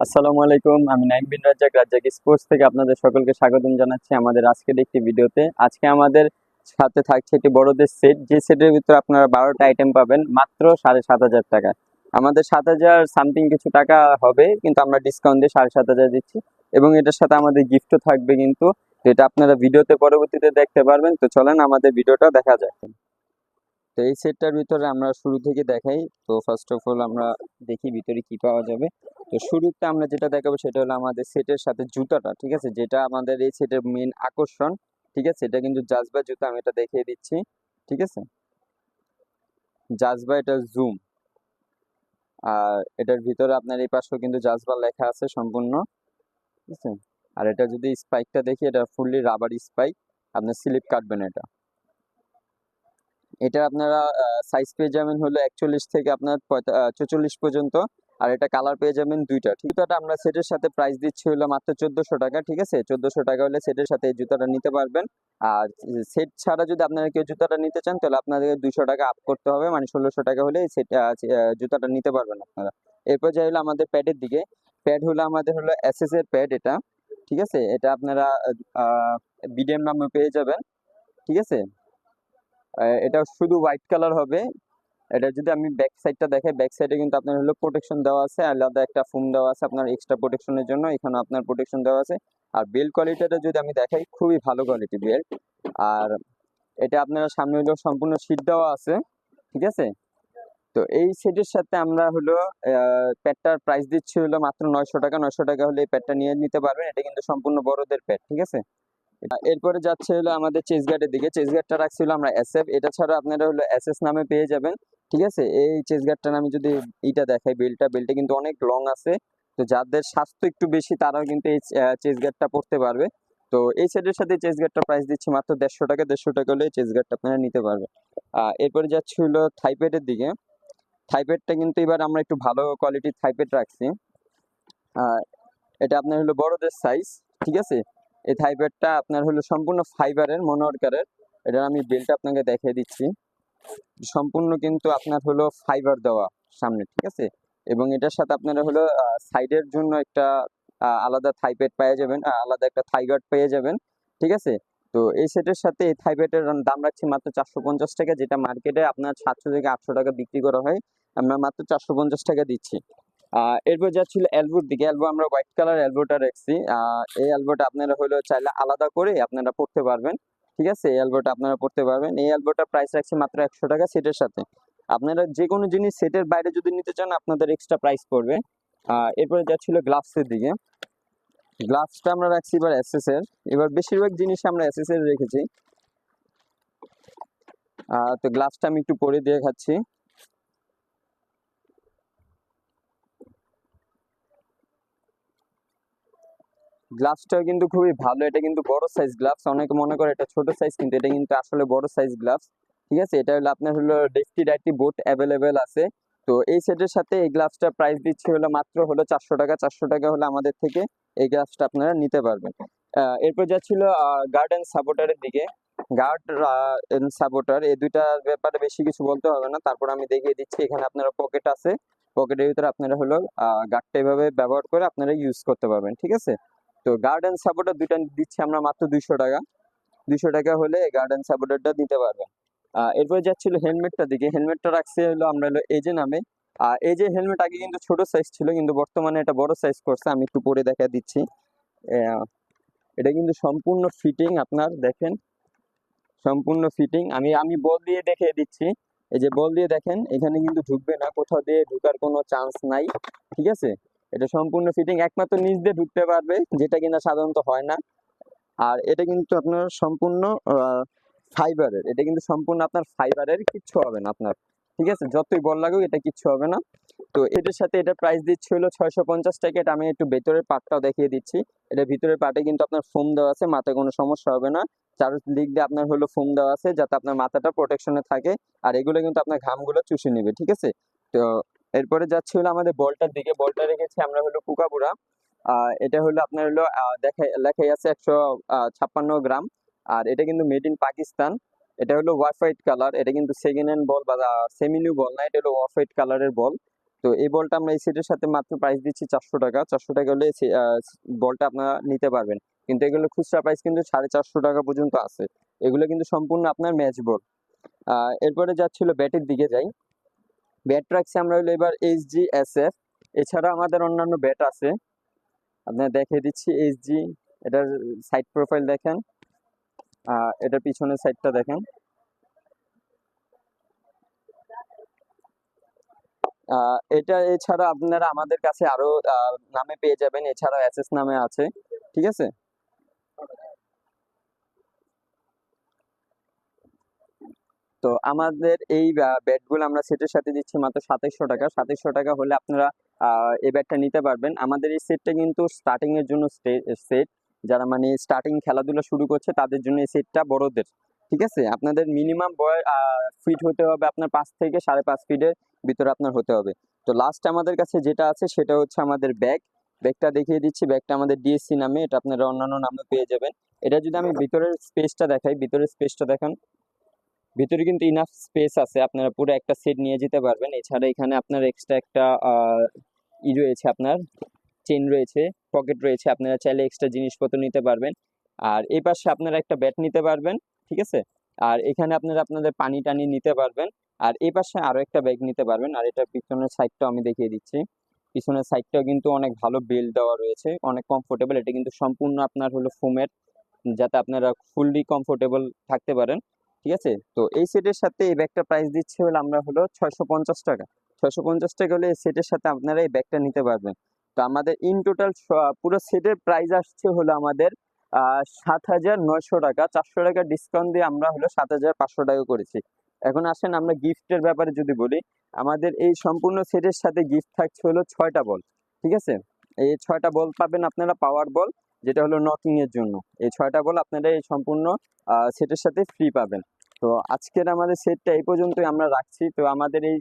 আসসালামু আলাইকুম। আমি নাইম বিন রাজ্জাক, রাজ্জাক স্পোর্টস থেকে আপনাদের সকলকে স্বাগতম জানাচ্ছি আমাদের আজকের একটি ভিডিওতে। আজকে আমাদের সাথে থাকছে একটি বড়দের সেট, যে সেটের ভিতরে আপনারা 12টা আইটেম পাবেন মাত্র 7,500 টাকা। আমাদের 7,000 সামথিং কিছু টাকা হবে, কিন্তু আমরা ডিসকাউন্ট দিয়ে 7,500 দিচ্ছি, এবং এটার সাথে আমাদের গিফটও থাকবে কিন্তু, যেটা আপনারা ভিডিওতে পরবর্তীতে দেখতে পারবেন। তো চলেন আমাদের ভিডিওটা দেখা যাক। তো এই সেটটার ভিতরে আমরা শুরু থেকে দেখাই। তো ফার্স্ট অফ অল আমরা দেখি ভিতরে কি পাওয়া যাবে। তো শুরুতে আমরা যেটা দেখাবো সেটা হলো আমাদের সেটের সাথে জুতাটা, ঠিক আছে, যেটা আমাদের এই সেটের মেন আকর্ষণ। ঠিক আছে, এটা কিন্তু জাজবা জুতা, আমি এটা দেখিয়ে দিচ্ছি। ঠিক আছে, জাজবা, এটা জুম। আর এটার ভিতরে আপনার এই পাশেও কিন্তু জাজবা লেখা আছে সম্পূর্ণ। ঠিক আছে, আর এটা যদি স্পাইকটা দেখি, এটা ফুললি রাবার স্পাইক, আপনার স্লিপ কাটবে না এটা। এটা আপনারা সাইজ পেয়ে যাবেন হলো 41 থেকে আপনার 44 পর্যন্ত। আর এটা কালার পেয়ে যাবেন দুইটা। ঠিক, জুতাটা আমরা সেটের সাথে প্রাইস দিচ্ছি হলো মাত্র 1400 টাকা। ঠিক আছে, 1400 টাকা হলে সেটের সাথে এই জুতাটা নিতে পারবেন। আর সেট ছাড়া যদি আপনারা কেউ জুতাটা নিতে চান, তাহলে আপনাদের 200 টাকা আপ করতে হবে, মানে 1600 টাকা হলে এই সেট জুতাটা নিতে পারবেন আপনারা। এরপর যাই হলো আমাদের প্যাডের দিকে। প্যাড হলো আমাদের হলো এসএস এর প্যাড এটা। ঠিক আছে, এটা আপনারা বিডিএম নামে পেয়ে যাবেন। ঠিক আছে, এটা শুধু হোয়াইট কালার হবে। এটা যদি আমি ব্যাক সাইডটা দেখাই, ব্যাক সাইডে কিন্তু আপনার হলো প্রোটেকশন দেওয়া আছে, আলাদা একটা ফোম দেওয়া আছে আপনার এক্সট্রা প্রোটেকশনের জন্য, এখানে আপনার প্রোটেকশন দেওয়া আছে। আর বেল্ট কোয়ালিটিটা যদি আমি দেখাই, খুবই ভালো কোয়ালিটি বেল্ট। আর এটা আপনারা সামনে হলো সম্পূর্ণ শীট দেওয়া আছে। ঠিক আছে, তো এই সেটের সাথে আমরা হলো প্যাডটার প্রাইস দিচ্ছি হলো মাত্র 900 টাকা। 900 টাকা হলে এই প্যাডটা নিয়ে নিতে পারবেন। এটা কিন্তু সম্পূর্ণ বড়দের প্যাড। ঠিক আছে, এরপরে যাচ্ছে হলো আমাদের চেস গার্ডের দিকে। চেস গার্ডটা রাখছিল আমরা এসএফ, এটা ছাড়া আপনারা হলো এসএস নামে পেয়ে যাবেন। ঠিক আছে, এই চেস গার্ডটার আমি যদি এইটা দেখাই, বেল্টটা কিন্তু অনেক লং আছে। তো যাদের স্বাস্থ্য একটু বেশি, তারাও কিন্তু এই চেস গার্ডটা পড়তে পারবে। তো এই সেটের সাথে চেস গার্ডটা প্রাইস দিচ্ছি মাত্র 150 টাকা। 150 টাকা হলে চেস গার্ডটা আপনারা নিতে পারবেন। এরপরে যাচ্ছে হলো থাইপ্যাডের দিকে। থাইপ্যাডটা কিন্তু এবার আমরা একটু ভালো কোয়ালিটির থাইপ্যাড রাখছি। আহ, এটা আপনার হলো বড়দের সাইজ। ঠিক আছে, এই থাইপ্যাডটা আপনার হলো সম্পূর্ণ ফাইবারের, মনোহরকারের। এটার আমি বেল্ট আপনাকে দেখিয়ে দিচ্ছি। সম্পূর্ণ কিন্তু আপনার হলো ফাইবার দেওয়া সামনে। ঠিক আছে, এবং এটার সাথে আপনারা হলো সাইডের জন্য একটা আলাদা থাইপ্যাড পেয়ে যাবেন, আলাদা একটা থাই গার্ড পেয়ে যাবেন। ঠিক আছে, তো এই সেটের সাথে এই থাইপ্যাডের দাম রাখছি মাত্র 450 টাকা, যেটা মার্কেটে আপনার 700 থেকে 800 টাকা বিক্রি করা হয়, আমরা মাত্র 450 টাকা দিচ্ছি। এরপর যাচ্ছিল এলবোর দিকে। এলবো আমরা হোয়াইট কালার এলবোটা রাখছি। এই এলবোটা আপনারা হলো চাইলে আলাদা করে আপনারা পড়তে পারবেন। ঠিক আছে, এই এলবোটা আপনারা পড়তে পারবেন। এই এলবোটার প্রাইস রাখছি মাত্র 100 টাকা সেটের সাথে। আপনারা যে কোনো জিনিস সেটের বাইরে যদি নিতে চান, আপনাদের এক্সট্রা প্রাইস পড়বে। এরপরে যাচ্ছিল গ্লাভসের দিকে। গ্লাভসটা আমরা রাখছি এবার এসএস এর। এবার বেশিরভাগ জিনিস আমরা এসএস এর রেখেছি। তো গ্লাভসটা আমি একটু পরে দিয়ে খাচ্ছি। গ্লাভসটাও কিন্তু খুবই ভালো। এটা কিন্তু বড় সাইজ গ্লাভস। অনেকে মনে করে এটা ছোট সাইজ, কিন্তু এটা কিন্তু আসলে বড় সাইজ গ্লাভস। ঠিক আছে, এটা হলো আপনার হলো ডেস্টি ডাইটি বোট অ্যাভেলেবেল আছে। তো এই সেটের সাথে এই গ্লাভসটা প্রাইস দিচ্ছে হলো মাত্র হলো 400 টাকা। 400 টাকা হলে আমাদের থেকে এই গ্লাভসটা আপনারা নিতে পারবেন। এরপর যাচ্ছিল গার্ড অ্যান্ড সাপোর্টারের দিকে। গার্ড এন্ড সাপোর্টার, এই দুইটার ব্যাপারে বেশি কিছু বলতে হবে না, তারপর আমি দেখিয়ে দিচ্ছি। এখানে আপনারা পকেট আছে, পকেটের ভিতরে আপনারা হলো গার্ডটা এভাবে ব্যবহার করে আপনারা ইউজ করতে পারবেন। ঠিক আছে, তো গার্ডেন সাপোর্টার দুইটা দিচ্ছি আমরা মাত্র 200 টাকা। 200 টাকা হলে গার্ডেন সাপোর্টারটা দিতে পারবেন। এরপরে যাচ্ছিল হেলমেটটার দিকে। হেলমেটটা রাখছি হলো আমরা হলো এজে নামে। এই যে হেলমেট আগে কিন্তু ছোট সাইজ ছিল, কিন্তু বর্তমানে এটা বড় সাইজ করছে। আমি একটু পরে দেখা দিচ্ছি। আহ, এটা কিন্তু সম্পূর্ণ ফিটিং, আপনার দেখেন সম্পূর্ণ ফিটিং। আমি আমি বল দিয়ে দেখিয়ে দিচ্ছি। এই যে বল দিয়ে দেখেন, এখানে কিন্তু ঢুকবে না, কোথাও দিয়ে ঢুকার কোনো চান্স নাই। ঠিক আছে, এটা সম্পূর্ণ ফিটিং, একমাত্র নিচ দিয়ে ঢুকতে পারবে, যেটা কিনা সাধারণত হয় না। আর এটা কিন্তু আপনার সম্পূর্ণ ফাইবারের। এটা কিন্তু সম্পূর্ণ আপনার ফাইবারের, কিচ্ছু হবে না আপনার। ঠিক আছে, যতই বল লাগুক এটা কিচ্ছু হবে না। তো এটার সাথে এটা প্রাইস দিচ্ছি হলো 650 টাকা। এটা আমি একটু ভেতরের পার্টটাও দেখিয়ে দিচ্ছি। এটা ভিতরের পার্টে কিন্তু আপনার ফোম দেওয়া আছে, মাথায় কোনো সমস্যা হবে না। চারদিক দিয়ে আপনার হলো ফোম দেওয়া আছে, যাতে আপনার মাথাটা প্রোটেকশনে থাকে। আর এগুলো কিন্তু আপনার ঘামগুলো চুষে নিবে। ঠিক আছে, তো এরপরে যাচ্ছে হলো আমাদের বলটার দিকে। বলটা রেখেছি আমরা হলো কুকাবুরা। এটা হলো আপনার হলো লেখাই আছে 156 গ্রাম। আর এটা কিন্তু মেড ইন পাকিস্তান। এটা হলো অফ হোয়াইট কালার। এটা কিন্তু সেকেন্ড হ্যান্ড বল বা সেমি নিউ বল না, এটা হলো অফ হোয়াইট কালারের বল। তো তো এই বলটা আমরা এই সেটের সাথে মাত্র প্রাইস দিচ্ছি 400 টাকা। 400 টাকা হলে বলটা আপনারা নিতে পারবেন। কিন্তু এগুলো খুচরা প্রাইস কিন্তু 450 টাকা পর্যন্ত আছে। এগুলো কিন্তু সম্পূর্ণ আপনার ম্যাচ বল। এরপরে যাচ্ছিল ব্যাটের দিকে যাই। ব্যাট রাখছি আমরা হলো এবার এইচজি এসএফ। এছাড়া আমাদের অন্যান্য ব্যাট আছে, আপনার দেখিয়ে দিচ্ছি। এইচজি, এটার সাইড প্রোফাইল দেখেন, এটার পিছনের সাইডটা দেখেন। এটা এছাড়া আপনারা আমাদের কাছে আরো নামে পেয়ে যাবেন, এছাড়া এসএস নামে আছে, ঠিক আছে। তো আমাদের এই ব্যাটগুলো আমরা সেটের সাথে দিচ্ছি মাত্র 2700 টাকা। 2700 টাকা হলে আপনারা এই ব্যাটটা নিতে পারবেন। আমাদের এই সেটটা কিন্তু স্টার্টিং এর জন্য সেট, যারা মানে স্টার্টিং খেলাধুলা শুরু করছে তাদের জন্য এই সেটটা বড়দের, ঠিক আছে। আপনাদের মিনিমাম ফিট হতে হবে আপনার 5 থেকে 5.5 ফিটের ভিতরে আপনার হতে হবে। তো লাস্ট আমাদের কাছে যেটা আছে সেটা হচ্ছে আমাদের ব্যাগটা দেখিয়ে দিচ্ছি। ব্যাগটা আমাদের ডিএসসি নামে, এটা আপনারা অন্যান্য নামে পেয়ে যাবেন। এটা যদি আমি ভিতরের স্পেসটা দেখাই, ভিতরের স্পেসটা দেখেন, ভিতরে কিন্তু ইনাফ স্পেস আছে, আপনারা পুরো একটা সেট নিয়ে যেতে পারবেন। এছাড়া এখানে আপনার এক্সট্রা একটা রয়েছে, আপনার চেন রয়েছে, পকেট রয়েছে, আপনারা চাইলে এক্সট্রা জিনিসপত্র নিতে পারবেন। আর এই পাশে আপনারা একটা ব্যাট নিতে পারবেন, ঠিক আছে। আর এখানে আপনারা আপনাদের পানি টানি নিতে পারবেন। আর এই পাশে আরো একটা ব্যাগ নিতে পারবেন। আর এটা পিছনের সাইডটাও আমি দেখিয়ে দিচ্ছি। পিছনের সাইডটাও কিন্তু অনেক ভালো বেল্ট দেওয়া রয়েছে, অনেক কমফোর্টেবল। এটা কিন্তু সম্পূর্ণ আপনার হলো ফোমের, যাতে আপনারা ফুললি কমফোর্টেবল থাকতে পারেন, ঠিক আছে। তো এই সেটের সাথে এই ব্যাগটা প্রাইস দিচ্ছে হলো আমরা হলো 650 টাকা। 650 টাকা হলে এই সেটের সাথে আপনারা এই ব্যাগটা নিতে পারবেন। তো আমাদের ইন টোটাল পুরো সেটের প্রাইস আসছে হলো আমাদের 7,900 টাকা। 400 টাকা ডিসকাউন্ট দিয়ে আমরা হলো 7,500 টাকা করেছি। এখন আসেন আমরা গিফটের ব্যাপারে যদি বলি, আমাদের এই সম্পূর্ণ সেটের সাথে গিফট থাকছে হলো 6টা বল, ঠিক আছে। এই 6টা বল পাবেন আপনারা, পাওয়ার বল, যেটা হলো নকিং এর জন্য। এই 6টা বল আপনারা এই সম্পূর্ণ সেটের সাথে ফ্রি পাবেন। তো আজকের আমাদের সেটটা এই পর্যন্তই আমরা রাখছি। তো আমাদের এই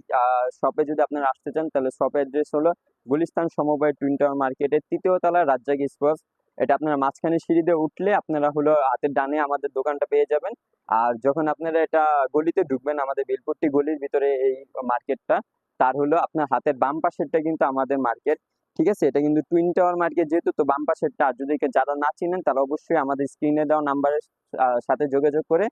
শপে যদি আপনারা আসতে চান, তাহলে শপের অ্যাড্রেস হলো গুলিস্তান সমবায় টুইন টাওয়ার মার্কেটের 3য় তলায় রাজ্জাক স্পোর্টস। এটা আপনারা মাঝখানে সিঁড়ি দিয়ে উঠলে আপনারা হলো হাতের ডানে আমাদের দোকানটা পেয়ে যাবেন। আর যখন আপনারা এটা গলিতে ঢুকবেন, আমাদের বেলপট্টি গলির ভিতরে এই মার্কেটটা, তার হলো আপনার হাতের বাম পাশেরটা কিন্তু আমাদের মার্কেট, ঠিক আছে। এটা কিন্তু টুইন টাওয়ার মার্কেট যেহেতু, তো বাম পাশেরটা। আর যদি যারা না চিনেন তারা অবশ্যই আমাদের স্ক্রিনে দেওয়া নাম্বারের সাথে যোগাযোগ করে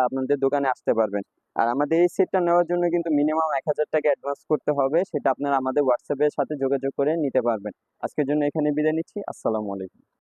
আপনাদের দোকানে আসতে পারবেন। আর আমাদের এই সেটটা নেওয়ার জন্য কিন্তু মিনিমাম 1,000 টাকা অ্যাডভান্স করতে হবে, সেটা আপনারা আমাদের হোয়াটসঅ্যাপের সাথে যোগাযোগ করে নিতে পারবেন। আজকের জন্য এখানে বিদায় নিচ্ছি। আসসালামু আলাইকুম।